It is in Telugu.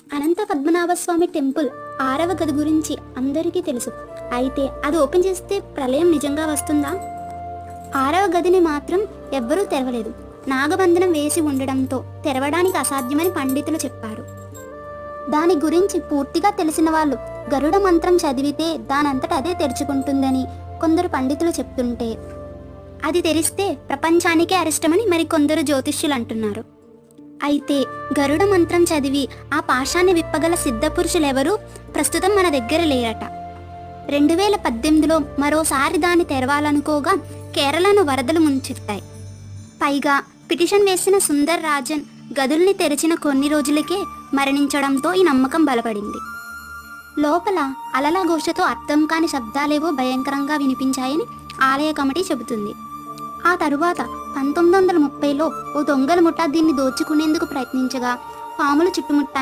అనంత పద్మనాభస్వామి టెంపుల్ 6వ గది గురించి అందరికీ తెలుసు. అయితే అది ఓపెన్ చేస్తే ప్రళయం నిజంగా వస్తుందా? 6వ గదిని మాత్రం ఎవ్వరూ తెరవలేదు. నాగబంధనం వేసి ఉండడంతో తెరవడానికి అసాధ్యమని పండితులు చెప్పారు. దాని గురించి పూర్తిగా తెలిసిన వాళ్ళు గరుడ మంత్రం చదివితే దానంతట అదే తెరుచుకుంటుందని కొందరు పండితులు చెప్తుంటే, అది తెరిస్తే ప్రపంచానికే అరిష్టమని మరికొందరు జ్యోతిష్యులు అంటున్నారు. అయితే గరుడ మంత్రం చదివి ఆ పాశాన్ని విప్పగల సిద్ధపురుషులెవరూ ప్రస్తుతం మన దగ్గర లేరట. 2018లో మరోసారి దాన్ని తెరవాలనుకోగా కేరళను వరదలు ముంచెత్తాయి. పైగా పిటిషన్ వేసిన సుందర్ రాజన్ గదుల్ని తెరిచిన కొన్ని రోజులకే మరణించడంతో ఈ నమ్మకం బలపడింది. లోపల అలల ఘోషతో అర్థం కాని శబ్దాలేవో భయంకరంగా వినిపించాయని ఆలయ కమిటీ చెబుతుంది. ఆ తరువాత 1930లో ఓ దొంగల ముఠా దీన్ని దోచుకునేందుకు ప్రయత్నించగా పాములు చుట్టుముట్టాయి.